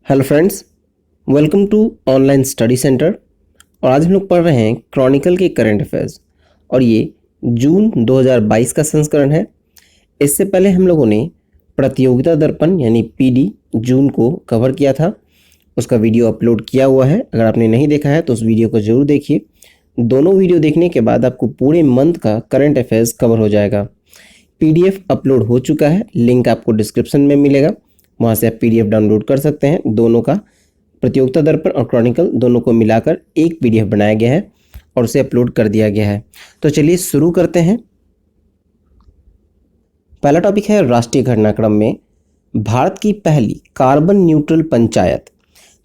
Hello friends, welcome to online study centre. और आज हम लोग पढ़ रहे हैं क्रॉनिकल के करंट अफेयर्स और ये जून 2022 का संस्करण है। इससे पहले हम लोगों ने प्रतियोगिता दर्पण यानी पीडी जून को कवर किया था। उसका वीडियो अपलोड किया हुआ है। अगर आपने नहीं देखा है तो उस वीडियो को ज़रूर देखिए। दोनों वीडियो देखने के बाद आपको पूरे मंथ का करंट अफेयर्स कवर हो जाएगा। पीडीएफ अपलोड हो चुका है, लिंक आपको डिस्क्रिप्शन में मिलेगा, वहाँ से आप पीडीएफ डाउनलोड कर सकते हैं। दोनों का प्रतियोगिता दर्पण और क्रॉनिकल दोनों को मिलाकर एक पीडीएफ बनाया गया है और उसे अपलोड कर दिया गया है। तो चलिए शुरू करते हैं। पहला टॉपिक है राष्ट्रीय घटनाक्रम में भारत की पहली कार्बन न्यूट्रल पंचायत।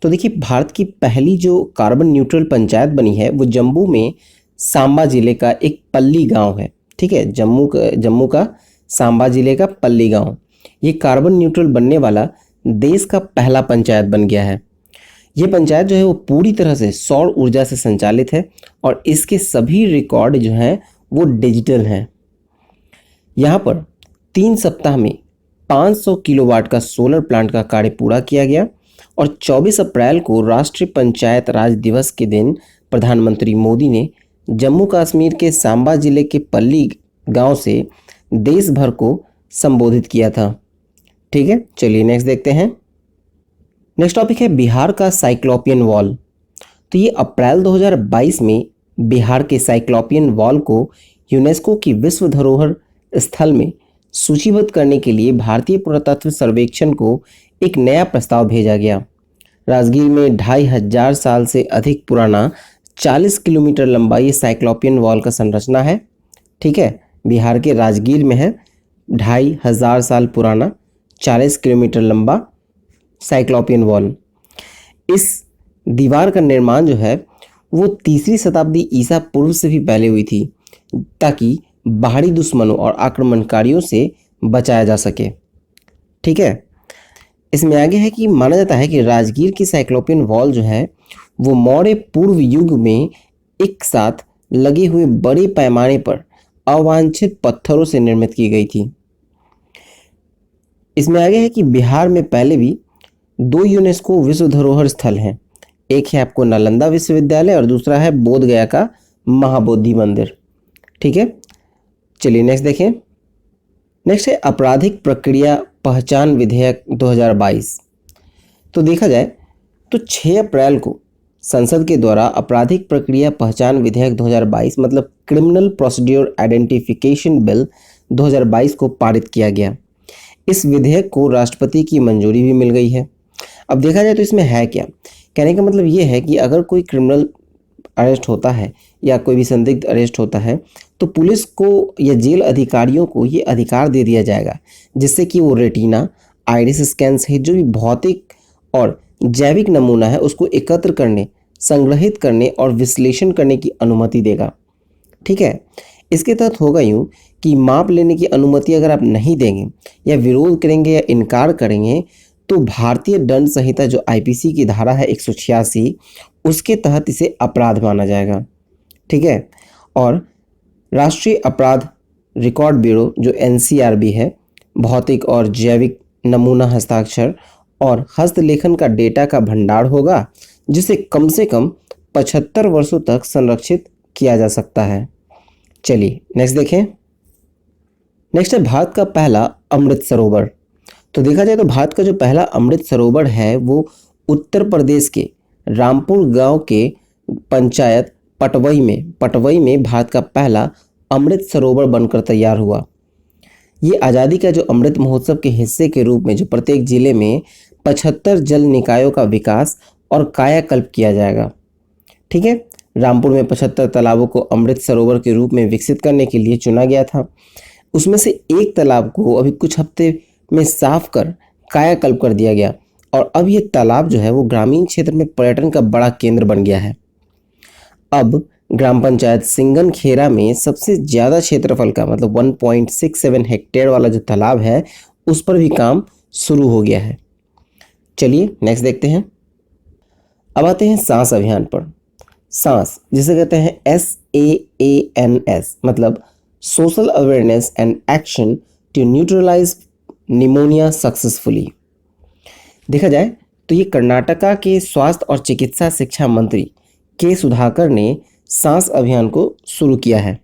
तो देखिए, भारत की पहली जो कार्बन न्यूट्रल पंचायत बनी है वो जम्मू में सांबा जिले का एक पल्ली गांव है। ठीक है, जम्मू का सांबा जिले का पल्ली गांव ये कार्बन न्यूट्रल बनने वाला देश का पहला पंचायत बन गया है। ये पंचायत जो है वो पूरी तरह से सौर ऊर्जा से संचालित है और इसके सभी रिकॉर्ड जो हैं वो डिजिटल हैं। यहाँ पर 3 सप्ताह में 500 किलोवाट का सोलर प्लांट का कार्य पूरा किया गया और 24 अप्रैल को राष्ट्रीय पंचायत राज दिवस के दिन प्रधानमंत्री मोदी ने जम्मू कश्मीर के सांबा जिले के पल्ली गांव से देश भर को संबोधित किया था। ठीक है, चलिए नेक्स्ट देखते हैं। नेक्स्ट टॉपिक है बिहार का साइक्लोपियन वॉल। तो ये अप्रैल 2022 में बिहार के साइक्लोपियन वॉल को यूनेस्को की विश्व धरोहर स्थल में सूचीबद्ध करने के लिए भारतीय पुरातत्व सर्वेक्षण को एक नया प्रस्ताव भेजा गया। राजगीर में 2500 साल से अधिक पुराना 40 किलोमीटर लंबा ये साइक्लोपियन वॉल का संरचना है। ठीक है, बिहार के राजगीर में है 2500 साल पुराना 40 किलोमीटर लंबा साइक्लोपियन वॉल। इस दीवार का निर्माण जो है वो 3री शताब्दी ईसा पूर्व से भी पहले हुई थी ताकि बाहरी दुश्मनों और आक्रमणकारियों से बचाया जा सके। ठीक है, इसमें आगे है कि माना जाता है कि राजगीर की साइक्लोपियन वॉल जो है वो मौर्य पूर्व युग में एक साथ लगे हुए बड़े पैमाने पर अवांछित पत्थरों से निर्मित की गई थी। इसमें आगे है कि बिहार में पहले भी 2 यूनेस्को विश्व धरोहर स्थल हैं। एक है आपको नालंदा विश्वविद्यालय और दूसरा है बोध गया का महाबोधि मंदिर। ठीक है, चलिए नेक्स्ट देखें। नेक्स्ट है आपराधिक प्रक्रिया पहचान विधेयक 2022। तो देखा जाए तो 6 अप्रैल को संसद के द्वारा आपराधिक प्रक्रिया पहचान विधेयक 2022 मतलब क्रिमिनल प्रोसीड्यूर आइडेंटिफिकेशन बिल 2022 को पारित किया गया। इस विधेयक को राष्ट्रपति की मंजूरी भी मिल गई है। अब देखा जाए तो इसमें है क्या, कहने का मतलब ये है कि अगर कोई क्रिमिनल अरेस्ट होता है या कोई भी संदिग्ध अरेस्ट होता है तो पुलिस को या जेल अधिकारियों को ये अधिकार दे दिया जाएगा जिससे कि वो रेटिना, आइरिस स्कैन सहित जो भी भौतिक और जैविक नमूना है उसको एकत्र करने, संग्रहित करने और विश्लेषण करने की अनुमति देगा। ठीक है, इसके तहत होगा यूँ कि माप लेने की अनुमति अगर आप नहीं देंगे या विरोध करेंगे या इनकार करेंगे तो भारतीय दंड संहिता जो आईपीसी की धारा है 186 उसके तहत इसे अपराध माना जाएगा। ठीक है, और राष्ट्रीय अपराध रिकॉर्ड ब्यूरो जो एनसीआरबी है भौतिक और जैविक नमूना हस्ताक्षर और हस्तलेखन का डेटा का भंडार होगा जिसे कम से कम 75 वर्षों तक संरक्षित किया जा सकता है। चलिए नेक्स्ट देखें। नेक्स्ट है भारत का पहला अमृत सरोवर। तो देखा जाए तो भारत का जो पहला अमृत सरोवर है वो उत्तर प्रदेश के रामपुर गांव के पंचायत पटवई में भारत का पहला अमृत सरोवर बनकर तैयार हुआ। ये आज़ादी का जो अमृत महोत्सव के हिस्से के रूप में जो प्रत्येक जिले में 75 जल निकायों का विकास और कायाकल्प किया जाएगा। ठीक है, रामपुर में 75 तालाबों को अमृत सरोवर के रूप में विकसित करने के लिए चुना गया था। उसमें से एक तालाब को अभी कुछ हफ्ते में साफ कर कायाकल्प कर दिया गया और अब ये तालाब जो है वो ग्रामीण क्षेत्र में पर्यटन का बड़ा केंद्र बन गया है। अब ग्राम पंचायत सिंगन खेरा में सबसे ज़्यादा क्षेत्रफल का मतलब 1.67 हेक्टेयर वाला जो तालाब है उस पर भी काम शुरू हो गया है। चलिए नेक्स्ट देखते हैं। अब आते हैं सांस अभियान पर। सांस जिसे कहते हैं SAANS मतलब social awareness and action to neutralise pneumonia successfully. देखा जाए तो ये कर्नाटका के स्वास्थ्य और चिकित्सा शिक्षा मंत्री के सुधाकर ने सांस अभियान को शुरू किया है।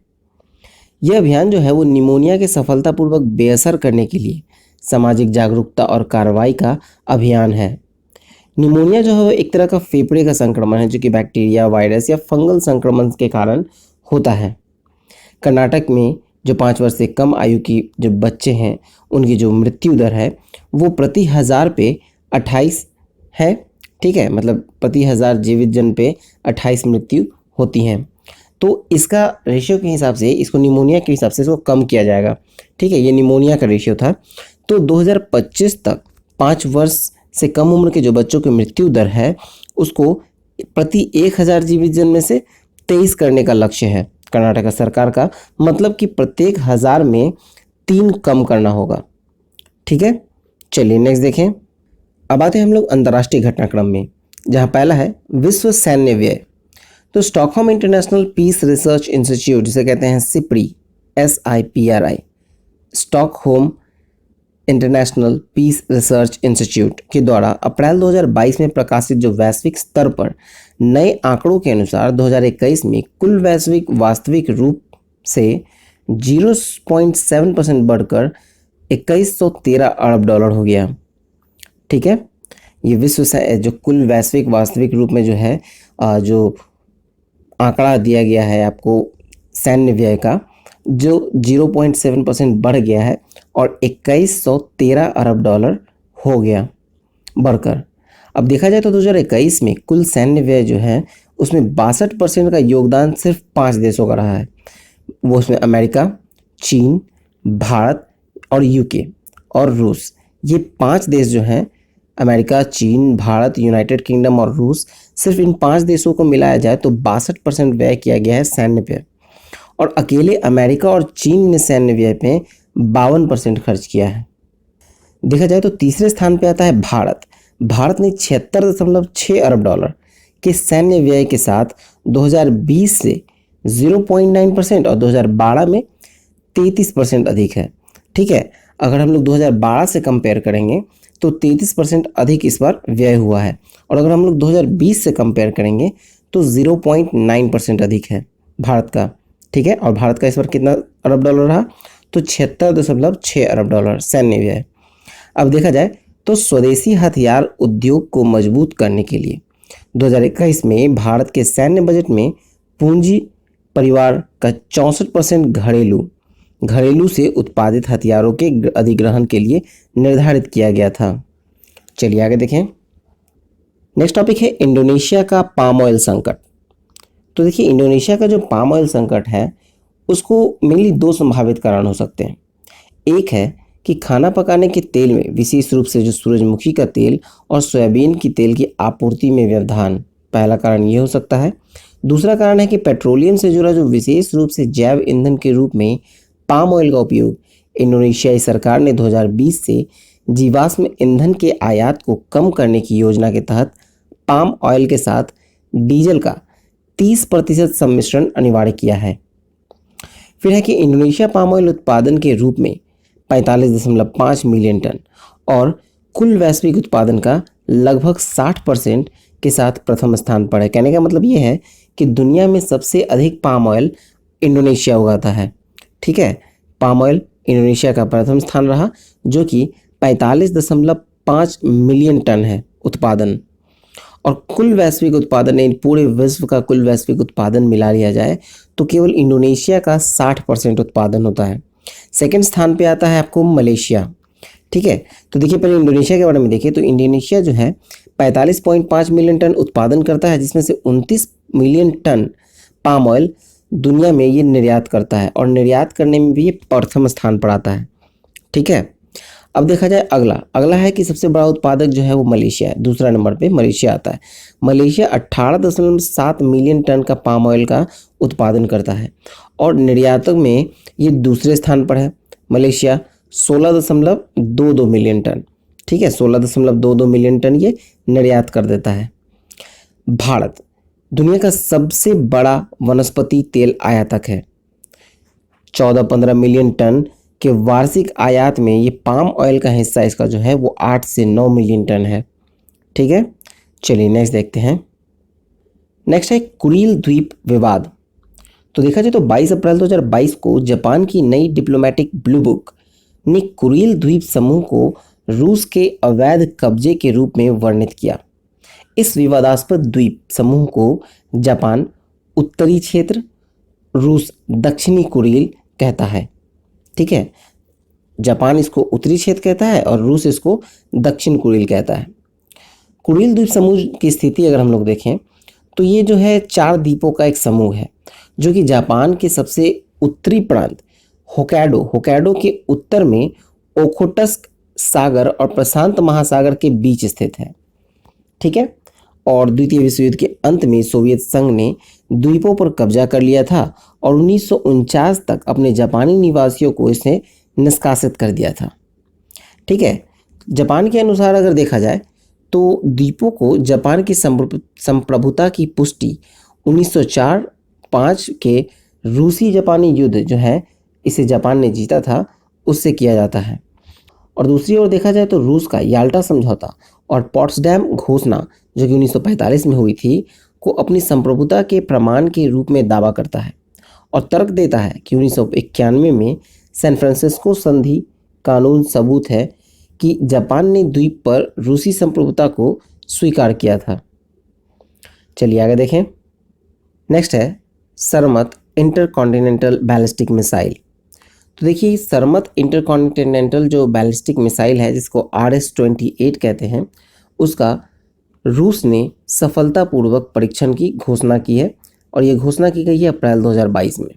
यह अभियान जो है वो निमोनिया के सफलतापूर्वक बेअसर करने के लिए सामाजिक जागरूकता और कार्रवाई का अभियान है। निमोनिया जो है वो एक तरह का फेफड़े का संक्रमण है जो कि बैक्टीरिया, वायरस या फंगल संक्रमण के कारण होता है। कर्नाटक में जो 5 वर्ष से कम आयु की जो बच्चे हैं उनकी जो मृत्यु दर है वो प्रति 1000 पे 28 है। ठीक है, मतलब प्रति 1000 जीवित जन पे 28 मृत्यु होती हैं। तो इसका रेशियो के हिसाब से, इसको निमोनिया के हिसाब से इसको कम किया जाएगा। ठीक है, ये निमोनिया का रेशियो था। तो 2025 तक 5 वर्ष से कम उम्र के जो बच्चों की मृत्यु दर है उसको प्रति 1000 जीवित जन में से 23 करने का लक्ष्य है कर्नाटक सरकार का। मतलब कि प्रत्येक 1000 में 3 कम करना होगा। ठीक है, चलिए नेक्स्ट देखें। अब आते हैं हम लोग अंतर्राष्ट्रीय घटनाक्रम में, जहां पहला है विश्व सैन्य व्यय। तो Stockholm International Peace Research Institute, जिसे कहते हैं SIPRI, SIPRI, Stockholm International Peace Research Institute के द्वारा अप्रैल 2022 में प्रकाशित जो वैश्विक स्तर पर नए आंकड़ों के अनुसार 2021 में कुल वैश्विक वास्तविक रूप से 0.7% बढ़कर 2113 अरब डॉलर हो गया। ठीक है, ये विश्व से जो कुल वैश्विक वास्तविक रूप में जो है जो आंकड़ा दिया गया है आपको सैन्य व्यय का, जो 0.7% बढ़ गया है और 2113 अरब डॉलर हो गया बढ़कर। अब देखा जाए तो 2021 में कुल सैन्य व्यय जो है उसमें 62% का योगदान सिर्फ 5 देशों का रहा है। वो उसमें अमेरिका, चीन, भारत और UK और रूस, ये 5 देश जो हैं, अमेरिका, चीन, भारत, यूनाइटेड किंगडम और रूस, सिर्फ इन 5 देशों को मिलाया जाए तो 62% व्यय किया गया है सैन्य व्यय। और अकेले अमेरिका और चीन ने सैन्य व्यय पे 52% खर्च किया है। देखा जाए तो तीसरे स्थान पे आता है भारत। भारत ने 76.6 अरब डॉलर के सैन्य व्यय के साथ 2020 से 0.9% और 2012 में 33% अधिक है। ठीक है, अगर हम लोग 2012 से कंपेयर करेंगे तो 33% अधिक इस बार व्यय हुआ है, और अगर हम लोग 2020 से कंपेयर करेंगे तो 0.9% अधिक है भारत का। ठीक है, और भारत का इस बार कितना अरब डॉलर रहा, तो 76.6 अरब डॉलर सैन्य व्यय। अब देखा जाए तो स्वदेशी हथियार उद्योग को मजबूत करने के लिए 2021 में भारत के सैन्य बजट में पूंजी परिवार का 64% घरेलू से उत्पादित हथियारों के अधिग्रहण के लिए निर्धारित किया गया था। चलिए आगे देखें। नेक्स्ट टॉपिक है इंडोनेशिया का पाम ऑयल संकट। तो देखिए, इंडोनेशिया का जो पाम ऑयल संकट है उसको मेनली 2 संभावित कारण हो सकते हैं। एक है कि खाना पकाने के तेल में, विशेष रूप से जो सूरजमुखी का तेल और सोयाबीन की तेल की आपूर्ति में व्यवधान, पहला कारण ये हो सकता है। दूसरा कारण है कि पेट्रोलियम से जुड़ा जो विशेष रूप से जैव ईंधन के रूप में पाम ऑयल का उपयोग इंडोनेशियाई सरकार ने 2020 से जीवाश्म ईंधन के आयात को कम करने की योजना के तहत पाम ऑयल के साथ डीजल का 30% सम्मिश्रण अनिवार्य किया है। फिर है कि इंडोनेशिया पाम ऑयल उत्पादन के रूप में 45.5 मिलियन टन और कुल वैश्विक उत्पादन का लगभग 60% के साथ प्रथम स्थान पर है। कहने का मतलब ये है कि दुनिया में सबसे अधिक पाम ऑयल इंडोनेशिया उगाता है। ठीक है, पाम ऑयल इंडोनेशिया का प्रथम स्थान रहा, जो कि 45.5 मिलियन टन है उत्पादन। और कुल वैश्विक उत्पादन, इन पूरे विश्व का कुल वैश्विक उत्पादन मिला लिया जाए तो केवल इंडोनेशिया का 60% उत्पादन होता है। सेकंड स्थान पे आता है आपको मलेशिया। ठीक है, तो देखिए पहले इंडोनेशिया के बारे में देखिए तो इंडोनेशिया जो है 45.5 मिलियन टन उत्पादन करता है, जिसमें से 29 मिलियन टन पाम ऑयल दुनिया में ये निर्यात करता है, और निर्यात करने में भी ये प्रथम स्थान पर आता है। ठीक है, अब देखा जाए अगला है कि सबसे बड़ा उत्पादक जो है वो मलेशिया है। दूसरा नंबर पे मलेशिया आता है। मलेशिया 18.7 मिलियन टन का पाम ऑयल का उत्पादन करता है, और निर्यातक में ये दूसरे स्थान पर है। मलेशिया 16.22 मिलियन टन, ठीक है, 16.22 मिलियन टन ये निर्यात कर देता है। भारत दुनिया का सबसे बड़ा वनस्पति तेल आयातक है। 14-15 मिलियन टन के वार्षिक आयात में ये पाम ऑयल का हिस्सा इसका जो है वो 8 से 9 मिलियन टन है। ठीक है, चलिए नेक्स्ट देखते हैं। नेक्स्ट है कुरील द्वीप विवाद। तो देखा जाए तो 22 अप्रैल 2022 को जापान की नई डिप्लोमेटिक ब्लू बुक ने कुरील द्वीप समूह को रूस के अवैध कब्जे के रूप में वर्णित किया। इस विवादास्पद द्वीप समूह को जापान उत्तरी क्षेत्र, रूस दक्षिणी कुरील कहता है। ठीक है, जापान इसको उत्तरी क्षेत्र कहता है और रूस इसको दक्षिण कुरील कहता है। कुरील द्वीप समूह की स्थिति अगर हम लोग देखें तो ये जो है 4 द्वीपों का एक समूह है जो कि जापान के सबसे उत्तरी प्रांत होक्काइडो के उत्तर में ओखोटस्क सागर और प्रशांत महासागर के बीच स्थित है। ठीक है, और द्वितीय विश्व युद्ध के अंत में सोवियत संघ ने द्वीपों पर कब्जा कर लिया था और 1949 तक अपने जापानी निवासियों को इसे निष्कासित कर दिया था। ठीक है, जापान के अनुसार अगर देखा जाए तो द्वीपों को जापान की संप्रभुता की पुष्टि 1904-05 के रूसी जापानी युद्ध जो है इसे जापान ने जीता था उससे किया जाता है। और दूसरी ओर देखा जाए तो रूस का याल्टा समझौता और पोट्सडैम घोषणा जो कि 1945 में हुई थी को अपनी संप्रभुता के प्रमाण के रूप में दावा करता है और तर्क देता है कि 1991 में सैन फ्रांसिस्को संधि कानून सबूत है कि जापान ने द्वीप पर रूसी संप्रभुता को स्वीकार किया था। चलिए आगे देखें। नेक्स्ट है सरमत इंटरकॉन्टिनेंटल बैलिस्टिक मिसाइल। तो देखिए सरमत इंटरकॉन्टिनेंटल जो बैलिस्टिक मिसाइल है जिसको RS-28 कहते हैं उसका रूस ने सफलतापूर्वक परीक्षण की घोषणा की है और ये घोषणा की गई है अप्रैल 2022 में।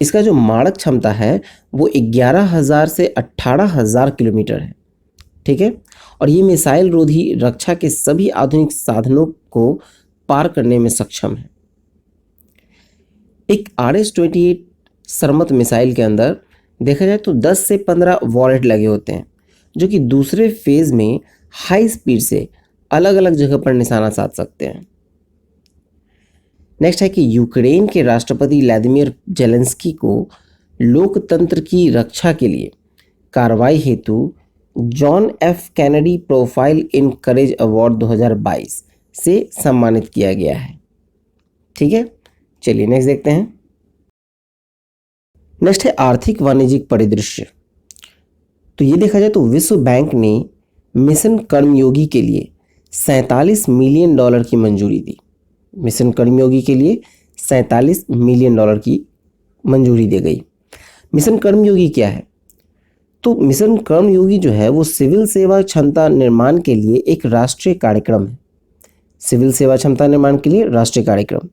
इसका जो मारक क्षमता है वो 11,000 से 18,000 किलोमीटर है। ठीक है, और ये मिसाइल रोधी रक्षा के सभी आधुनिक साधनों को पार करने में सक्षम है। एक RS-28 सरमत मिसाइल के अंदर देखा जाए तो 10 से 15 वॉलेट लगे होते हैं जो कि दूसरे फेज में हाई स्पीड से अलग अलग जगह पर निशाना साध सकते हैं। नेक्स्ट है कि यूक्रेन के राष्ट्रपति व्लादिमीर जेलेंस्की को लोकतंत्र की रक्षा के लिए कार्रवाई हेतु John F Kennedy profile in courage award 2022 से सम्मानित किया गया है। ठीक है, चलिए नेक्स्ट देखते हैं। नेक्स्ट है आर्थिक वाणिज्यिक परिदृश्य। तो ये देखा जाए तो विश्व बैंक ने मिशन कर्मयोगी के लिए $47 मिलियन की मंजूरी दी। मिशन कर्मयोगी के लिए $47 मिलियन की मंजूरी दी गई। मिशन कर्मयोगी क्या है? तो मिशन कर्मयोगी जो है वो सिविल सेवा क्षमता निर्माण के लिए एक राष्ट्रीय कार्यक्रम है। सिविल सेवा क्षमता निर्माण के लिए राष्ट्रीय कार्यक्रम।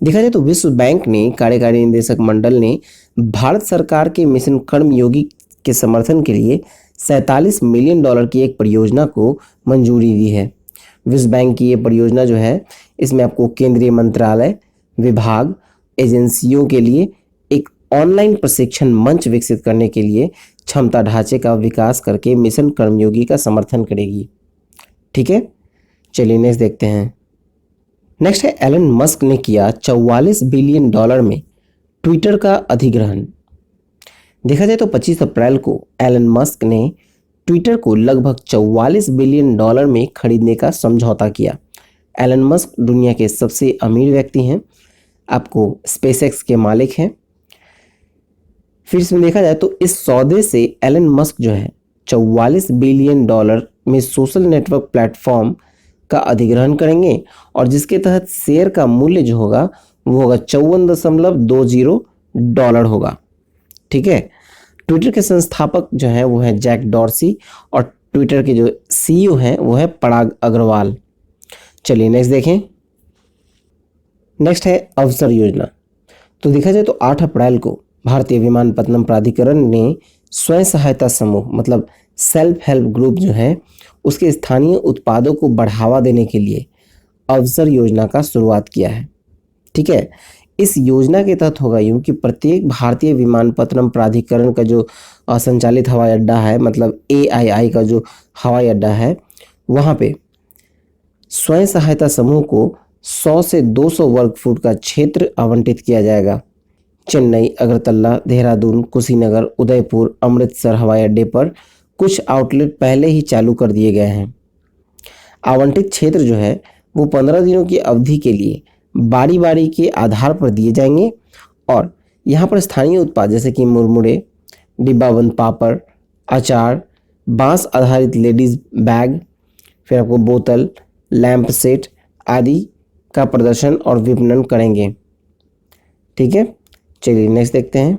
देखा जाए तो विश्व बैंक ने कार्यकारी निदेशक मंडल ने भारत सरकार के मिशन कर्मयोगी के समर्थन के लिए $47 मिलियन की एक परियोजना को मंजूरी दी है। विश्व बैंक की ये परियोजना जो है इसमें आपको केंद्रीय मंत्रालय, विभाग, एजेंसियों के लिए एक ऑनलाइन प्रशिक्षण मंच विकसित करने के लिए क्षमता ढांचे का विकास करके मिशन कर्मयोगी का समर्थन करेगी। ठीक है, चलिए नेक्स्ट देखते हैं। नेक्स्ट है एलन मस्क ने किया $44 बिलियन में ट्विटर का अधिग्रहण। देखा जाए तो 25 अप्रैल को एलन मस्क ने ट्विटर को लगभग $44 बिलियन में खरीदने का समझौता किया। एलन मस्क दुनिया के सबसे अमीर व्यक्ति हैं, आपको स्पेसएक्स के मालिक हैं। फिर इसमें देखा जाए तो इस सौदे से एलन मस्क जो है $44 बिलियन में सोशल नेटवर्क प्लेटफॉर्म का अधिग्रहण करेंगे और जिसके तहत शेयर का मूल्य जो होगा वो होगा $54.20 होगा। ठीक है, ट्विटर के संस्थापक जो है वो है जैक डॉर्सी और ट्विटर के जो सीईओ हैं वो है पराग अग्रवाल। चलिए नेक्स्ट देखें। नेक्स्ट है अवसर योजना। तो देखा जाए तो 8 अप्रैल को भारतीय विमानपत्तनम प्राधिकरण ने स्वयं सहायता समूह मतलब सेल्फ हेल्प ग्रुप जो है उसके स्थानीय उत्पादों को बढ़ावा देने के लिए अवसर योजना का शुरुआत किया है। ठीक है, इस योजना के तहत होगा यूँ कि प्रत्येक भारतीय विमानपत्तनम प्राधिकरण का जो संचालित हवाई अड्डा है मतलब AII का जो हवाई अड्डा है वहाँ पे स्वयं सहायता समूह को 100 से 200 वर्ग फुट का क्षेत्र आवंटित किया जाएगा। चेन्नई, अगरतला, देहरादून, कुशीनगर, उदयपुर, अमृतसर हवाई अड्डे पर कुछ आउटलेट पहले ही चालू कर दिए गए हैं। आवंटित क्षेत्र जो है वो 15 दिनों की अवधि के लिए बारी बारी के आधार पर दिए जाएंगे और यहाँ पर स्थानीय उत्पाद जैसे कि मुरमुरे, डिब्बाबंद पापड़, अचार, बांस आधारित लेडीज बैग, फिर आपको बोतल, लैंप सेट आदि का प्रदर्शन और विपणन करेंगे। ठीक है, चलिए नेक्स्ट देखते हैं।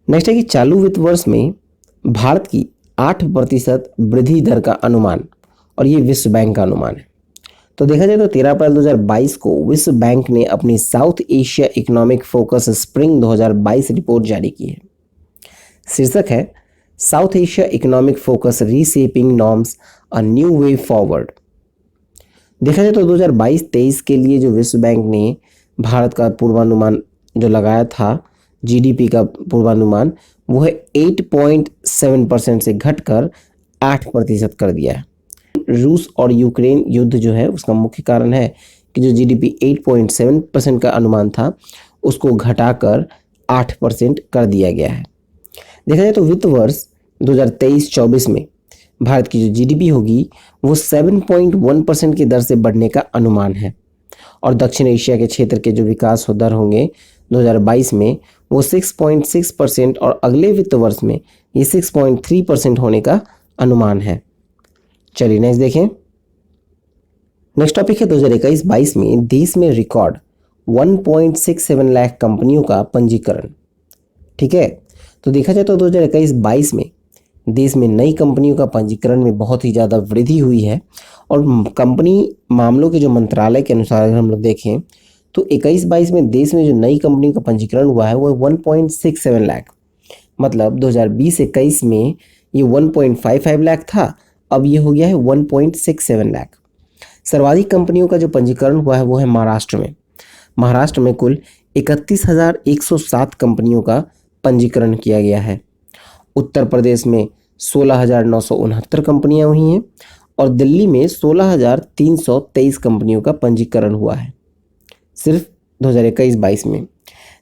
नेक्स्ट है कि चालू वित्त वर्ष में भारत की 8% वृद्धि दर का अनुमान, और ये विश्व बैंक का अनुमान है। तो देखा जाए तो 13 अप्रैल 2022 को विश्व बैंक ने अपनी south Asia economic focus spring 2022 report जारी की है। शीर्षक है south Asia economic focus reshaping norms a new way forward. देखा जाए तो 2022-23 के लिए जो विश्व बैंक ने भारत का पूर्वानुमान जो लगाया था, जीडीपी का पूर्वानुमान, वो है 8.7% से घटकर 8% कर दिया है। रूस और यूक्रेन युद्ध जो है उसका मुख्य कारण है कि जो जीडीपी 8.7% का अनुमान था उसको घटाकर 8% कर दिया गया है। देखा जाए तो वित्त वर्ष 2023-24 में भारत की जो जीडीपी होगी वो 7.1% की दर से बढ़ने का अनुमान है और दक्षिण एशिया के क्षेत्र के जो विकास दर होंगे 2022 में वो 6.6% और अगले वित्त वर्ष में ये 6.3% होने का अनुमान है। चलिए नेक्स्ट देखें। नेक्स्ट टॉपिक है 2021-22 में देश में रिकॉर्ड 1.67 लाख कंपनियों का पंजीकरण। ठीक है, तो देखा जाए तो 2021-22 में देश में नई कंपनियों का पंजीकरण में बहुत ही ज़्यादा वृद्धि हुई है और कंपनी मामलों के जो मंत्रालय के अनुसार अगर हम लोग देखें तो 21-22 में देश में जो नई कंपनियों का पंजीकरण हुआ है वो 1.67 लाख, मतलब 2020-21 में ये 1.55 लाख था, अब ये हो गया है 1.67 लाख। सर्वाधिक कंपनियों का जो पंजीकरण हुआ है वो है महाराष्ट्र में। महाराष्ट्र में कुल 31,107 कंपनियों का पंजीकरण किया गया है। उत्तर प्रदेश में 16,969 कंपनियां हुई हैं और दिल्ली में 16,323 कंपनियों का पंजीकरण हुआ है सिर्फ 2021-22 में।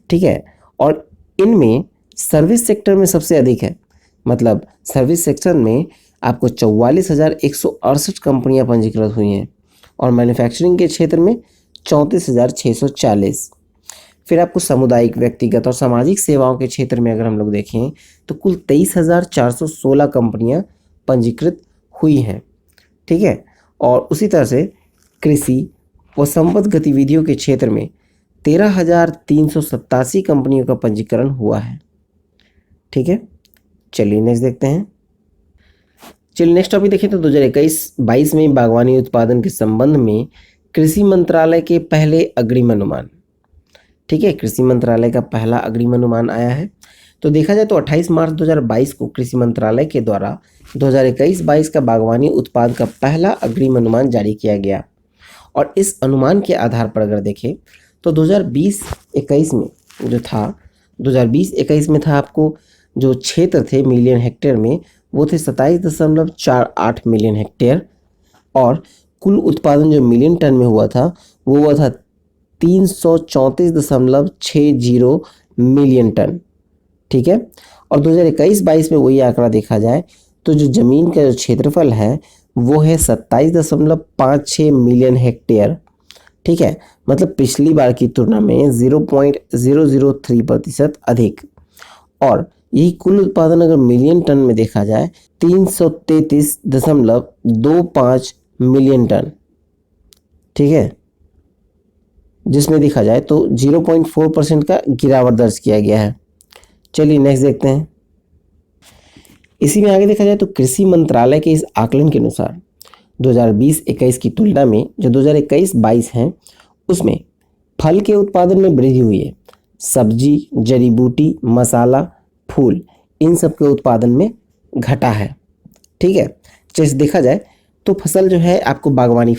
ठीक है, और इनमें सर्विस सेक्टर में सबसे अधिक है, मतलब सर्विस सेक्टर में आपको 44,168 कंपनियां पंजीकृत हुई हैं और मैन्युफैक्चरिंग के क्षेत्र में 34,640। फिर आपको सामुदायिक, व्यक्तिगत और सामाजिक सेवाओं के क्षेत्र में अगर हम लोग देखें तो कुल 23,416 कंपनियां पंजीकृत हुई हैं। ठीक है, और उसी तरह से कृषि व संबद्ध गतिविधियों के क्षेत्र में 13,387 कंपनियों का पंजीकरण हुआ है। ठीक है, चलिए नेक्स्ट देखते हैं। चलिए नेक्स्ट टॉपिक देखें तो 2021-22 में बागवानी उत्पादन के संबंध में कृषि मंत्रालय के पहले अग्रिम अनुमान। ठीक है, कृषि मंत्रालय का पहला अग्रिम अनुमान आया है। तो देखा जाए तो 28 मार्च 2022 को कृषि मंत्रालय के द्वारा 2021-22 का बागवानी उत्पाद का पहला अग्रिम अनुमान जारी किया गया और इस अनुमान के आधार पर अगर देखें तो 2020-21 में जो था 2020-21 में था आपको जो क्षेत्र थे मिलियन हेक्टेयर में वो थे 27.48 मिलियन हेक्टेयर और कुल उत्पादन जो मिलियन टन में हुआ था वो हुआ था 334.60 मिलियन टन। ठीक है, और 2021-22 में वही आंकड़ा देखा जाए तो जो ज़मीन का जो क्षेत्रफल है वो है 27.56 मिलियन हेक्टेयर। ठीक है, मतलब पिछली बार की तुलना में 0.003% अधिक, और यही कुल उत्पादन अगर मिलियन टन में देखा जाए 333.25 मिलियन टन। ठीक है, जिसमें देखा जाए तो 0.4% का गिरावट दर्ज किया गया है। चलिए नेक्स्ट देखते हैं। इसी में आगे देखा जाए तो कृषि मंत्रालय के इस आकलन के अनुसार 2020-21 की तुलना में जो 2021-22 हैं उसमें फल के उत्पादन में वृद्धि हुई है। सब्जी, जड़ी बूटी, मसाला, फूल, इन सब के उत्पादन में घटा है। ठीक है, जैसे देखा जाए तो फसल जो है आपको बागवानी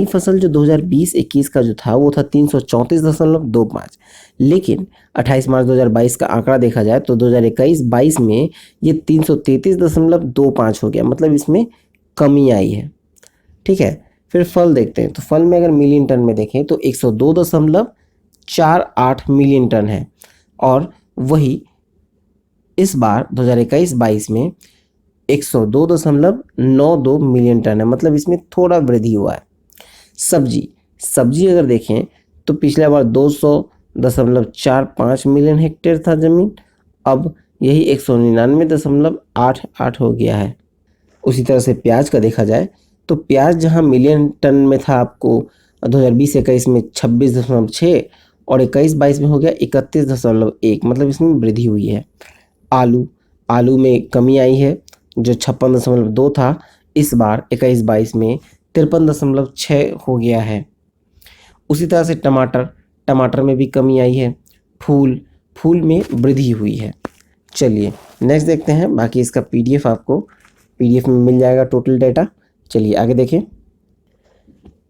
फसल जो 2020-21 का जो था वो था 334.25, लेकिन 28 मार्च 2022 का आंकड़ा देखा जाए तो 2021-22 में ये 333.25 हो गया, मतलब इसमें कमी आई है। ठीक है, फिर फल देखते हैं तो फल में अगर मिलियन टन में देखें तो 102.48 मिलियन टन है और वही इस बार 2021-22 में 102.92 मिलियन टन है, मतलब इसमें थोड़ा वृद्धि हुआ है। सब्जी अगर देखें तो पिछला बार 200.45 मिलियन हेक्टेयर था ज़मीन, अब यही 199.88 हो गया है। उसी तरह से प्याज का देखा जाए तो प्याज जहां मिलियन टन में था आपको 2020-21 में 26.6 और 21-22 में हो गया 31.1, मतलब इसमें वृद्धि हुई है। आलू में कमी आई है, जो 56.2 था इस बार 21-22 में 53.6 हो गया है। उसी तरह से टमाटर में भी कमी आई है। फूल में वृद्धि हुई है। चलिए नेक्स्ट देखते हैं, बाकी इसका पीडीएफ आपको पीडीएफ में मिल जाएगा टोटल डाटा। चलिए आगे देखें।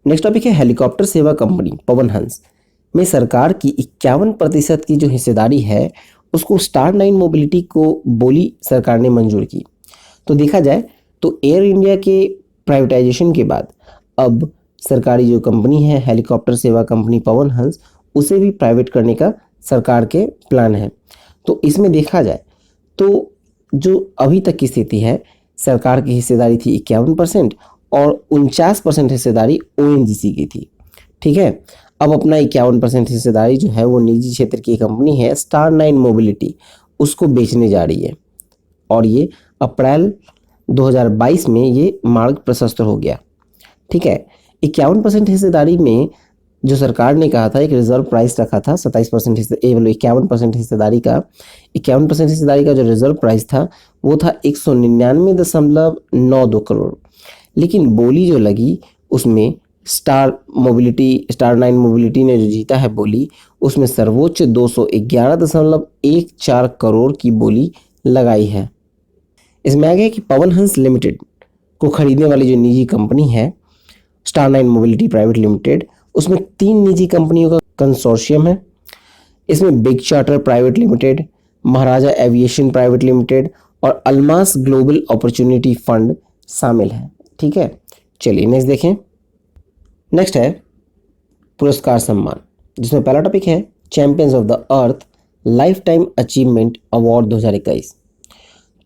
नेक्स्ट टॉपिक है हेलीकॉप्टर सेवा कंपनी पवन हंस में सरकार की 51% की जो हिस्सेदारी है उसको स्टार9 मोबिलिटी को बोली सरकार ने मंजूर की। तो देखा जाए तो एयर इंडिया के प्राइवेटाइजेशन के बाद अब सरकारी जो कंपनी है हेलीकॉप्टर सेवा कंपनी पवन हंस, उसे भी प्राइवेट करने का सरकार के प्लान है। तो इसमें देखा जाए तो जो अभी तक की स्थिति है, सरकार की हिस्सेदारी थी 51% और 49% हिस्सेदारी ओएनजीसी की थी। ठीक है, अब अपना 51% हिस्सेदारी जो है वो निजी क्षेत्र की कंपनी है स्टार9 मोबिलिटी, उसको बेचने जा रही है और ये अप्रैल 2022 में ये मार्ग प्रशस्त हो गया। ठीक है, 51% हिस्सेदारी में जो सरकार ने कहा था एक रिजर्व प्राइस रखा था 27% 51% हिस्सेदारी का 51% हिस्सेदारी का जो रिजर्व प्राइस था वो था 199.92 करोड़। लेकिन बोली जो लगी उसमें स्टार9 मोबिलिटी ने जो जीता है बोली, उसमें सर्वोच्च 211.14 करोड़ की बोली लगाई है। इसमें आगे कि पवन हंस लिमिटेड को खरीदने वाली जो निजी कंपनी है स्टार9 मोबिलिटी प्राइवेट लिमिटेड, उसमें 3 निजी कंपनियों का कंसोर्शियम है। इसमें बिग चार्टर प्राइवेट लिमिटेड, महाराजा एविएशन प्राइवेट लिमिटेड और अल्मास ग्लोबल अपॉर्चुनिटी फंड शामिल है। ठीक है, चलिए नेक्स्ट देखें। नेक्स्ट है पुरस्कार सम्मान, जिसमें पहला टॉपिक है champions of the earth life time achievement award 2021।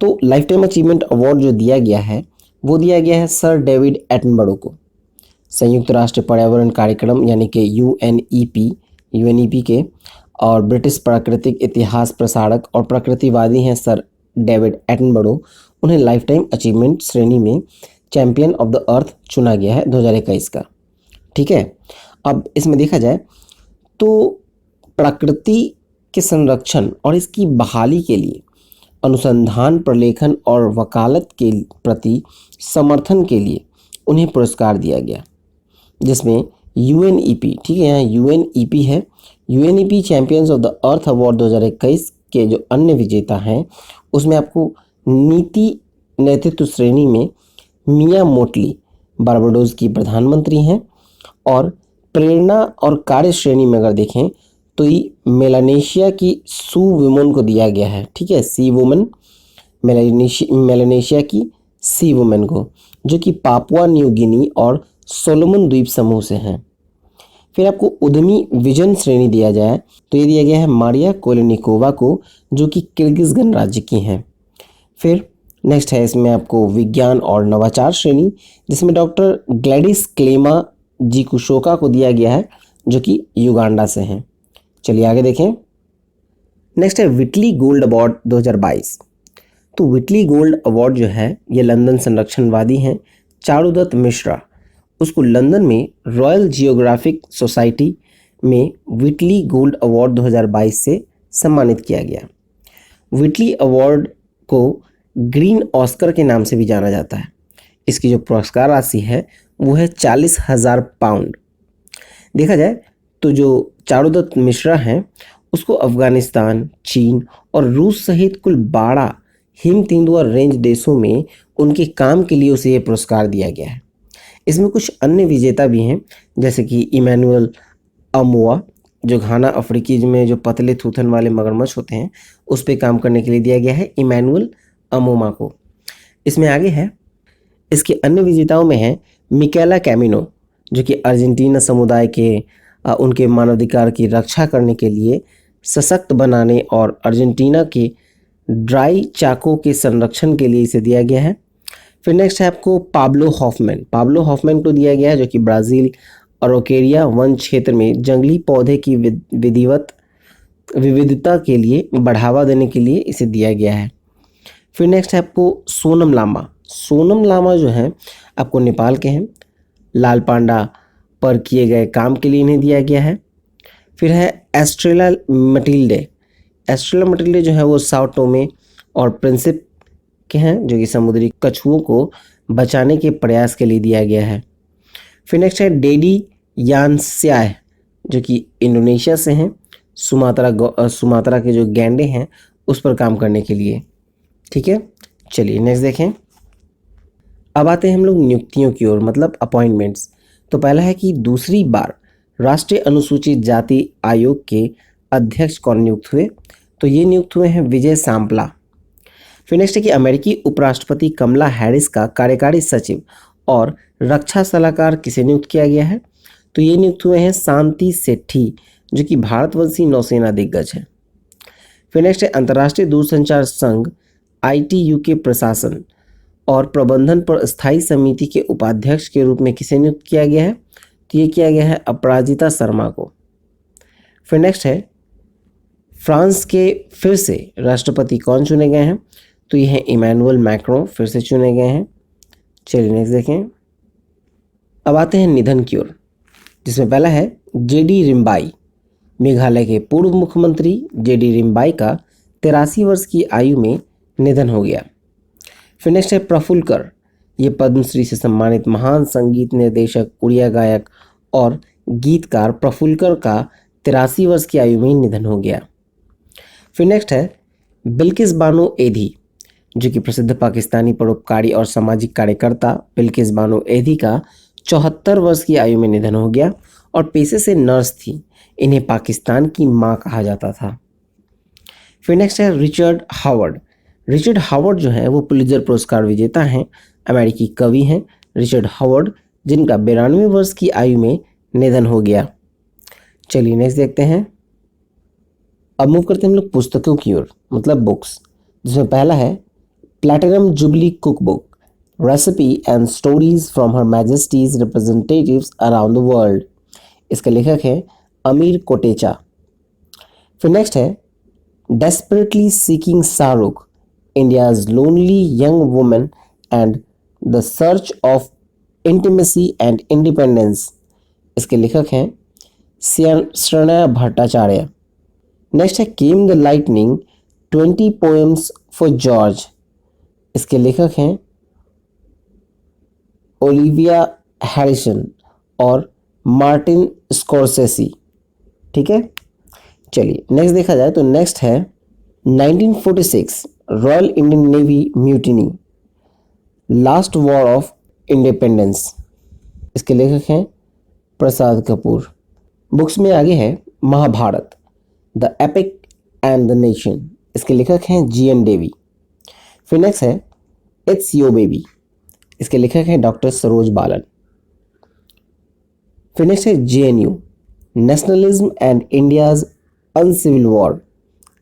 तो लाइफ टाइम अचीवमेंट अवार्ड जो दिया गया है वो दिया गया है सर डेविड एटनबरो को। संयुक्त राष्ट्र पर्यावरण कार्यक्रम यानी कि यूएनईपी के और ब्रिटिश प्राकृतिक इतिहास प्रसारक और प्रकृतिवादी हैं सर डेविड एटनबरो, उन्हें लाइफ टाइम अचीवमेंट श्रेणी में चैंपियन ऑफ द अर्थ चुना गया है 2021 का। ठीक है, अब इसमें देखा जाए तो प्रकृति के संरक्षण और इसकी बहाली के लिए अनुसंधान, प्रलेखन और वकालत के प्रति समर्थन के लिए उन्हें पुरस्कार दिया गया, जिसमें यूएनईपी, ठीक है यहाँ यूएनईपी है, UNEP champions of the earth award 2021 के जो अन्य विजेता हैं उसमें आपको नीति नेतृत्व श्रेणी में मिया मोटली बारबाडोस की प्रधानमंत्री हैं और प्रेरणा और कार्य श्रेणी में अगर देखें तो ये मेलानेशिया की सू वुमन को दिया गया है। ठीक है, सी वुमन, मेलानेशिया की सी वुमन को, जो कि पापुआ न्यू गिनी और सोलोमन द्वीप समूह से हैं। फिर आपको उद्यमी विजन श्रेणी दिया जाए तो ये दिया गया है मारिया कोलेनिकोवा को, जो कि किर्गिज गणराज्य की हैं। फिर नेक्स्ट है इसमें आपको विज्ञान और नवाचार श्रेणी, जिसमें डॉक्टर ग्लैडिस क्लेमा जिकुशोका को दिया गया है, जो कि युगांडा से हैं। चलिए आगे देखें। नेक्स्ट है विटली गोल्ड अवार्ड 2022। तो विटली गोल्ड अवार्ड जो है ये लंदन संरक्षणवादी हैं चारुदत्त मिश्रा, उसको लंदन में रॉयल जियोग्राफिक सोसाइटी में विटली गोल्ड अवार्ड 2022 से सम्मानित किया गया। विटली अवार्ड को ग्रीन ऑस्कर के नाम से भी जाना जाता है। इसकी जो पुरस्कार राशि है वो है 40,000 पाउंड। देखा जाए तो जो चारुदत्त मिश्रा हैं उसको अफगानिस्तान, चीन और रूस सहित कुल 12 हिम तेंदुआ रेंज देशों में उनके काम के लिए उसे ये पुरस्कार दिया गया है। इसमें कुछ अन्य विजेता भी हैं, जैसे कि इमैनुअल अमोआ, जो घाना अफ्रीकी में जो पतले थूथन वाले मगरमच्छ होते हैं उस पर काम करने के लिए दिया गया है इमैनुअल अमोमा को। इसमें आगे है, इसके अन्य विजेताओं में है मिकेला कैमिनो, जो कि अर्जेंटीना समुदाय के उनके मानवाधिकार की रक्षा करने के लिए सशक्त बनाने और अर्जेंटीना के ड्राई चाको के संरक्षण के लिए इसे दिया गया है। फिर नेक्स्ट है आपको पाब्लो हॉफमैन। पाब्लो हॉफमैन को दिया गया है, जो कि ब्राज़ील अरोकेरिया वन क्षेत्र में जंगली पौधे की विविधता के लिए बढ़ावा देने के लिए इसे दिया गया है। फिर नेक्स्ट है आपको सोनम लामा। सोनम लामा जो है आपको नेपाल के हैं। लाल पांडा पर किए गए काम के लिए इन्हें दिया गया है। फिर है एस्ट्रेला मटिल्डे। एस्ट्रेला मटिल्डे जो है वो साओ टोमे और प्रिंसिप के हैं, जो कि समुद्री कछुओं को बचाने के प्रयास के लिए दिया गया है। फिर नेक्स्ट है डेडी यानस्याय, जो कि इंडोनेशिया से हैं। सुमात्रा के जो गैंडे हैं उस पर काम करने के लिए। ठीक है, चलिए नेक्स्ट देखें। अब आते हैं हम लोग नियुक्तियों की ओर, मतलब अपॉइंटमेंट्स। तो पहला है कि दूसरी बार राष्ट्रीय अनुसूचित जाति आयोग के अध्यक्ष कौन नियुक्त हुए? तो ये नियुक्त हुए हैं विजय सांपला। फिर नेक्स्ट है कि अमेरिकी उपराष्ट्रपति कमला हैरिस का कार्यकारी सचिव और रक्षा सलाहकार किसे नियुक्त किया गया है? तो ये नियुक्त हुए हैं शांति सेठी, जो कि भारतवंशी नौसेना दिग्गज है। फिर नेक्स्ट है अंतर्राष्ट्रीय दूरसंचार संघ ITU के प्रशासन और प्रबंधन पर स्थायी समिति के उपाध्यक्ष के रूप में किसे नियुक्त किया गया है? तो ये किया गया है अपराजिता शर्मा को। फिर नेक्स्ट है फ्रांस के फिर से राष्ट्रपति कौन चुने गए हैं? तो ये है इमैनुअल मैक्रों फिर से चुने गए हैं। चलिए नेक्स्ट देखें। अब आते हैं निधन की ओर, जिसमें पहला है JD रिम्बाई। मेघालय के पूर्व मुख्यमंत्री JD रिम्बाई का 83 वर्ष की आयु में निधन हो गया। फिर नेक्स्ट है प्रफुल्लकर। ये पद्मश्री से सम्मानित महान संगीत निर्देशक, उड़िया गायक और गीतकार प्रफुल्लकर का 83 वर्ष की आयु में निधन हो गया। फिर नेक्स्ट है बिल्किस बानो एधी, जो कि प्रसिद्ध पाकिस्तानी परोपकारी और सामाजिक कार्यकर्ता बिल्किस बानो एधी का 74 वर्ष की आयु में निधन हो गया और पेशे से नर्स थी। इन्हें पाकिस्तान की मां कहा जाता था। फिर नेक्स्ट है रिचर्ड हावर्ड। रिचर्ड हावर्ड जो है वो पुलित्जर पुरस्कार विजेता हैं, अमेरिकी कवि हैं रिचर्ड हावर्ड, जिनका 92 वर्ष की आयु में निधन हो गया। चलिए नेक्स्ट देखते हैं। अब मूव करते हैं हम लोग पुस्तकों की ओर, मतलब बुक्स, जिसमें पहला है platinum jubilee cook book, recipe and stories from her Majesty's representatives around the world. इसके लेखक हैं अमीर कोटेचा। फिर नेक्स्ट है desperately seeking Shahrukh, India's lonely young woman and the search of intimacy and independence. इसके लेखक हैं शरण्या भट्टाचार्य। नेक्स्ट है came the lightning 20 poems for George. इसके लेखक हैं ओलिविया हैरिसन और मार्टिन स्कॉर्सेसी। ठीक है, चलिए नेक्स्ट देखा जाए तो नेक्स्ट है 1946 Royal Indian Navy mutiny, last war of independence. इसके लेखक हैं प्रसाद कपूर। बुक्स में आगे है Mahabharat, the epic and the nation. इसके लेखक हैं GN देवी। फिर नेक्स्ट है इट्स योर बेबी। इसके लेखक हैं डॉक्टर सरोज बालन। फिर नेक्स्ट है JNU, nationalism and India's uncivil war.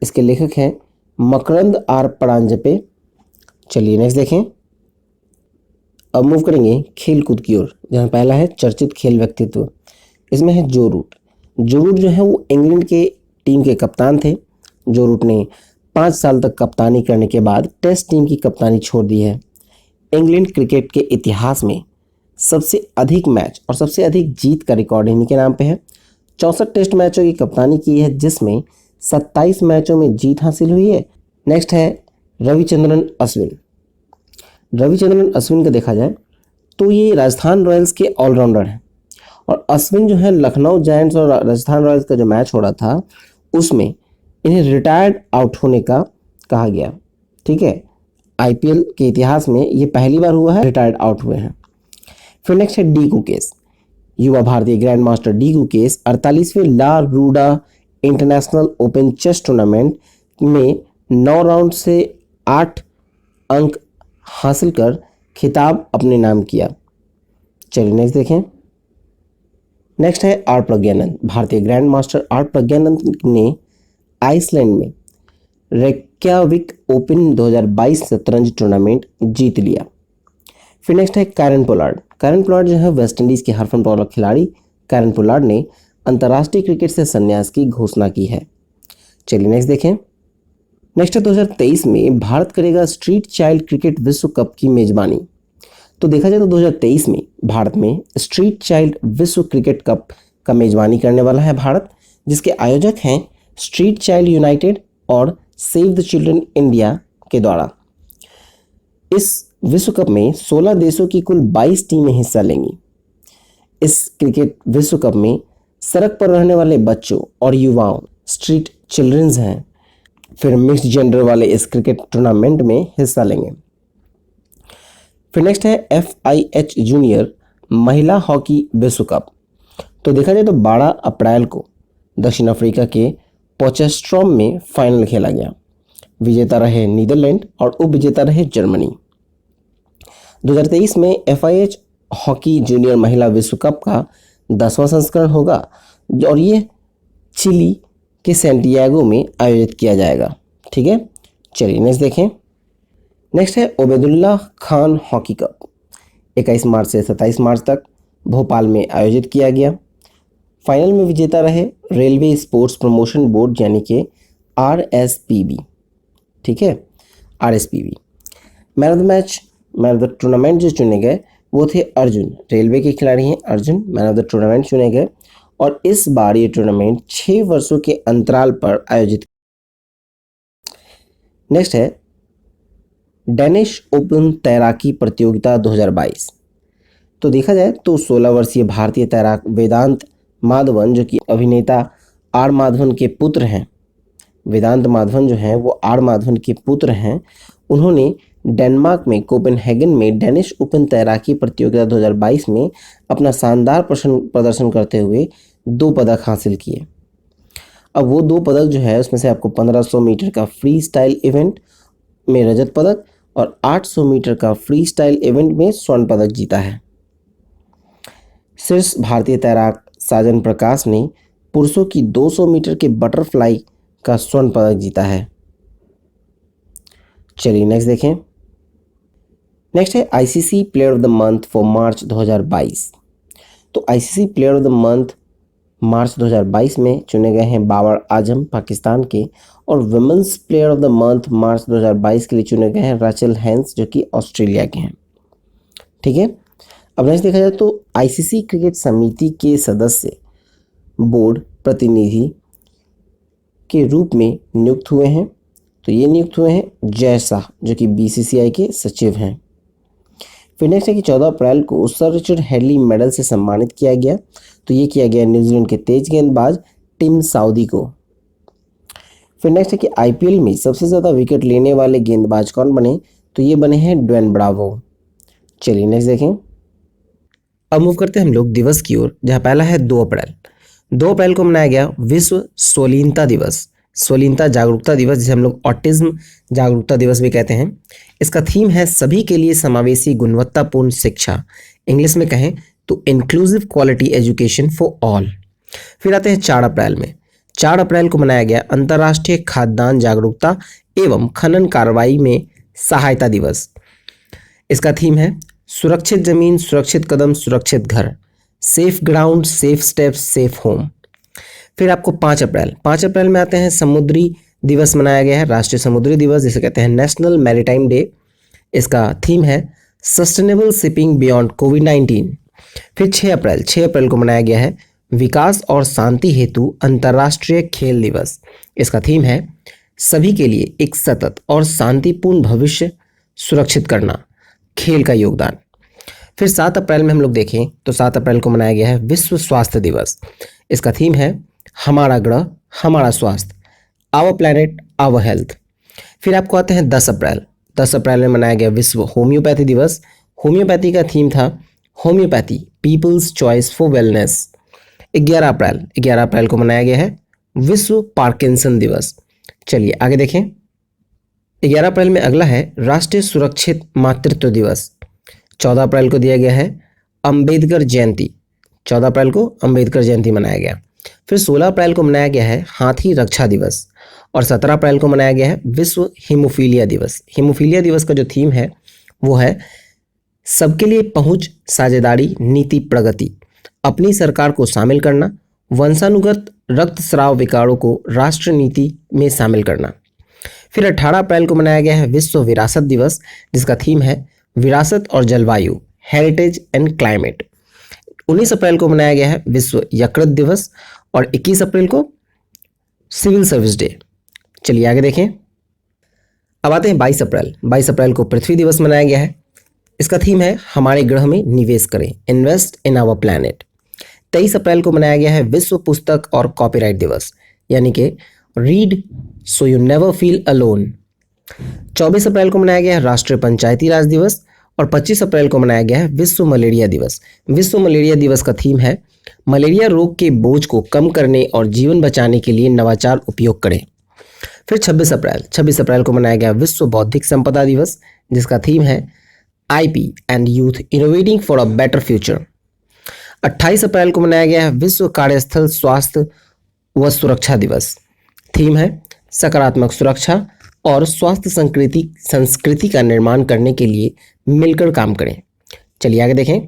इसके लेखक हैं मकरंद R परांजपे। चलिए नेक्स्ट देखें। अब मूव करेंगे खेल कूद की ओर, जहाँ पहला है चर्चित खेल व्यक्तित्व। इसमें है जो रूट। जो रूट जो है वो इंग्लैंड के टीम के कप्तान थे। जो रूट ने 5 साल तक कप्तानी करने के बाद टेस्ट टीम की कप्तानी छोड़ दी है। इंग्लैंड क्रिकेट के इतिहास में सबसे अधिक मैच और सबसे अधिक जीत का रिकॉर्ड इन्हीं के नाम पे है। 64 टेस्ट मैचों की कप्तानी की है, जिसमें 27 मैचों में जीत हासिल हुई है। नेक्स्ट है रविचंद्रन अश्विन। रविचंद्रन अश्विन का देखा जाए तो ये राजस्थान रॉयल्स के ऑलराउंडर हैं, और अश्विन जो है लखनऊ जायंट्स और राजस्थान रॉयल्स का जो मैच हो रहा था उसमें इन्हें रिटायर्ड आउट होने का कहा गया। ठीक है, IPL के इतिहास में ये पहली बार हुआ है रिटायर्ड आउट हुए हैं। फिर नेक्स्ट है डी गुकेश। युवा भारतीय ग्रैंड मास्टर डी गुकेश 48वें ला RUDA international open chess tournament में 9 राउंड से 8 अंक हासिल कर खिताब अपने नाम किया। चलिए नेक्स्ट देखें। नेक्स्ट है आर प्रज्ञानंद। भारतीय ग्रैंड मास्टर आर प्रज्ञानंद ने आइसलैंड में रेकयाविक ओपन 2022 शतरंज टूर्नामेंट जीत लिया। फिर नेक्स्ट है कैरन पोलार्ड। कैरन पोलार्ड जो है वेस्ट इंडीज के हरफन टॉलर खिलाड़ी कैरन पोलार्ड ने अंतर्राष्ट्रीय क्रिकेट से संन्यास की घोषणा की है। चलिए नेक्स्ट देखें। नेक्स्ट है 2023 में भारत करेगा स्ट्रीट चाइल्ड क्रिकेट विश्व कप की मेजबानी। तो देखा जाए तो 2023 में भारत में स्ट्रीट चाइल्ड विश्व क्रिकेट कप का मेजबानी करने वाला है भारत, जिसके आयोजक हैं स्ट्रीट चाइल्ड यूनाइटेड और सेव द चिल्ड्रन इंडिया के द्वारा। इस विश्व कप में 16 देशों की कुल 22 टीमें हिस्सा लेंगी। इस क्रिकेट विश्व कप में सड़क पर रहने वाले बच्चों और युवाओं स्ट्रीट चिल्ड्रंस हैं। फिर मिक्स्ड जेंडर वाले इस क्रिकेट टूर्नामेंट में हिस्सा लेंगे। फिर नेक्स्ट है FIH जूनियर महिला हॉकी विश्व कप। तो देखा जाए तो 12 अप्रैल को दक्षिण अफ्रीका के पोचेस्ट्रॉम में फाइनल खेला गया। विजेता रहे नीदरलैंड और उपविजेता रहे जर्मनी। 2023 में FIH हॉकी जूनियर महिला विश्व कप का 10वां संस्करण होगा और ये चिली के सेंटियागो में आयोजित किया जाएगा। ठीक है, चलिए नेक्स्ट देखें। नेक्स्ट है ओबेदुल्ला खान हॉकी कप। 21 मार्च से 27 मार्च तक भोपाल में आयोजित किया गया। फाइनल में विजेता रहे रेलवे स्पोर्ट्स प्रमोशन बोर्ड यानी कि RSPB। ठीक है, RSPB। Man of the match, man of the tournament जो चुने गए वो थे अर्जुन। रेलवे के खिलाड़ी हैं Arjun, man of the tournament चुने गए। और इस बार ये टूर्नामेंट 6 वर्षों के अंतराल पर आयोजित। नेक्स्ट है डेनिश ओपन तैराकी प्रतियोगिता 2022। तो देखा जाए तो 16 वर्षीय भारतीय तैराक वेदांत माधवन, जो कि अभिनेता आर माधवन के पुत्र हैं, वेदांत माधवन जो हैं वो आर माधवन के पुत्र हैं, उन्होंने डेनमार्क में कोपेनहेगन में डेनिश ओपन तैराकी प्रतियोगिता 2022 में अपना शानदार प्रदर्शन करते हुए 2 पदक हासिल किए। अब वो 2 पदक जो है उसमें से आपको 1500 मीटर का फ्री स्टाइल इवेंट में रजत पदक और 800 मीटर का फ्री स्टाइल इवेंट में स्वर्ण पदक जीता है। शीर्ष भारतीय तैराक साजन प्रकाश ने पुरुषों की 200 मीटर के बटरफ्लाई का स्वर्ण पदक जीता है। चलिए नेक्स्ट देखें। नेक्स्ट है ICC player of the month for March 2022। तो ICC player of the month March 2022 में चुने गए हैं बाबर आजम पाकिस्तान के, और women's player of the month March 2022 के लिए चुने गए हैं राचेल हेंस जो कि ऑस्ट्रेलिया के हैं। ठीक है, अब नेक्स्ट देखा जाए तो ICC क्रिकेट समिति के सदस्य बोर्ड प्रतिनिधि के रूप में नियुक्त हुए हैं। तो ये नियुक्त हुए हैं जय शाह जो कि BCCI के सचिव हैं। फिर नेक्स्ट है कि 14 अप्रैल को सर रिचर्ड हेडली मेडल से सम्मानित किया गया। तो ये किया गया न्यूजीलैंड के तेज गेंदबाज टिम साउदी को। फिर नेक्स्ट है कि IPL में सबसे ज़्यादा विकेट लेने वाले गेंदबाज कौन बने। तो ये बने हैं ड्वेन ब्रावो। चलिए नेक्स्ट देखें। अब मूव करते हैं हम लोग दिवस की ओर, जहाँ पहला है 2 अप्रैल। 2 अप्रैल को मनाया गया विश्व स्वलीनता दिवस, स्वलीनता जागरूकता दिवस, जिसे हम लोग ऑटिज्म जागरूकता दिवस भी कहते हैं। इसका थीम है सभी के लिए समावेशी गुणवत्तापूर्ण शिक्षा, इंग्लिश में कहें तो inclusive quality education for all. फिर आते हैं 4 अप्रैल में। 4 अप्रैल को मनाया गया अंतर्राष्ट्रीय खाद्यान्न जागरूकता एवं खनन कार्रवाई में सहायता दिवस। इसका थीम है सुरक्षित जमीन, सुरक्षित कदम, सुरक्षित घर, safe ground, safe steps, safe home. फिर आपको 5 अप्रैल में आते हैं समुद्री दिवस मनाया गया है, राष्ट्रीय समुद्री दिवस जिसे कहते हैं नेशनल मैरीटाइम डे। इसका थीम है सस्टेनेबल शिपिंग बियॉन्ड कोविड-19। फिर 6 अप्रैल को मनाया गया है विकास और शांति हेतु अंतर्राष्ट्रीय खेल दिवस। इसका थीम है सभी के लिए एक सतत और शांतिपूर्ण भविष्य सुरक्षित करना, खेल का योगदान। फिर 7 अप्रैल में हम लोग देखें तो 7 अप्रैल को मनाया गया है विश्व स्वास्थ्य दिवस। इसका थीम है हमारा ग्रह हमारा स्वास्थ्य, आवर प्लैनेट आवर हेल्थ। फिर आपको आते हैं 10 अप्रैल में मनाया गया विश्व होम्योपैथी दिवस। होम्योपैथी का थीम था homeopathy people's choice for wellness. 11 अप्रैल को मनाया गया है विश्व पार्किंसन दिवस। चलिए आगे देखें। 11 अप्रैल में अगला है राष्ट्रीय सुरक्षित मातृत्व दिवस। 14 अप्रैल को दिया गया है अंबेडकर जयंती। 14 अप्रैल को अंबेडकर जयंती मनाया गया। फिर 16 अप्रैल को मनाया गया है हाथी रक्षा दिवस। और 17 अप्रैल को मनाया गया है विश्व हीमोफीलिया दिवस। हीमोफीलिया दिवस का जो थीम है वो है सबके लिए पहुंच, साझेदारी, नीति प्रगति, अपनी सरकार को शामिल करना, वंशानुगत रक्तस्राव विकारों को राष्ट्र नीति में शामिल करना। फिर 18 अप्रैल को मनाया गया है विश्व विरासत दिवस, जिसका थीम है विरासत और जलवायु, हेरिटेज एंड क्लाइमेट। 19 अप्रैल को मनाया गया है विश्व यकृत दिवस और 21 अप्रैल को सिविल सर्विस डे। चलिए आगे देखें। अब आते हैं 22 अप्रैल। 22 अप्रैल को पृथ्वी दिवस मनाया गया है। इसका थीम है हमारे ग्रह में निवेश करें, इन्वेस्ट इन आवर प्लैनेट। 23 अप्रैल को मनाया गया है विश्व पुस्तक और कॉपीराइट दिवस, यानी कि read so you never feel alone. 24 अप्रैल को मनाया गया है राष्ट्रीय पंचायती राज दिवस और 25 अप्रैल को मनाया गया है विश्व मलेरिया दिवस। विश्व मलेरिया दिवस का थीम है मलेरिया रोग के बोझ को कम करने और जीवन बचाने के लिए नवाचार उपयोग करें। फिर 26 अप्रैल को मनाया गया विश्व बौद्धिक संपदा दिवस, जिसका थीम है IP and youth innovating for a better future. 28 अप्रैल को मनाया गया है विश्व कार्यस्थल स्वास्थ्य व सुरक्षा दिवस। थीम है सकारात्मक सुरक्षा और स्वास्थ्य संस्कृति का निर्माण करने के लिए मिलकर काम करें। चलिए आगे देखें।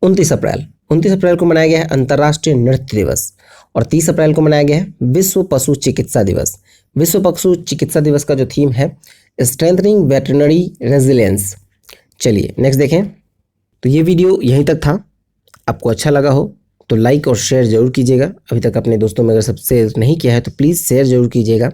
29 अप्रैल को मनाया गया है अंतर्राष्ट्रीय नृत्य दिवस और 30 अप्रैल को मनाया गया है विश्व पशु चिकित्सा दिवस। विश्व पशु चिकित्सा दिवस का जो थीम है स्ट्रेंथनिंग वेटरनरी रेजिलियंस। चलिए नेक्स्ट देखें। तो ये वीडियो यहीं तक था। आपको अच्छा लगा हो तो लाइक और शेयर जरूर कीजिएगा। अभी तक अपने दोस्तों में अगर शेयर नहीं किया है तो प्लीज़ शेयर जरूर कीजिएगा।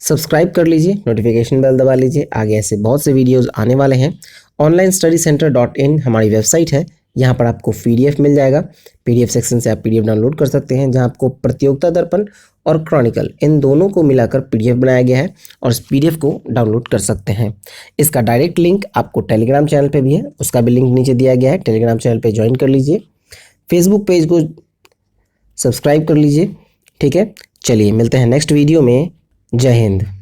सब्सक्राइब कर लीजिए, नोटिफिकेशन बेल दबा लीजिए। आगे ऐसे बहुत से वीडियोज़ आने वाले हैं। onlinestudycenter.in हमारी वेबसाइट है, यहाँ पर आपको PDF मिल जाएगा। PDF सेक्शन से आप PDF डाउनलोड कर सकते हैं, जहाँ आपको प्रतियोगिता दर्पण और क्रॉनिकल इन दोनों को मिलाकर PDF बनाया गया है और इस PDF को डाउनलोड कर सकते हैं। इसका डायरेक्ट लिंक आपको टेलीग्राम चैनल पे भी है, उसका भी लिंक नीचे दिया गया है। टेलीग्राम चैनल पे ज्वाइन कर लीजिए, फेसबुक पेज को सब्सक्राइब कर लीजिए। ठीक है, चलिए मिलते हैं नेक्स्ट वीडियो में। जय हिंद।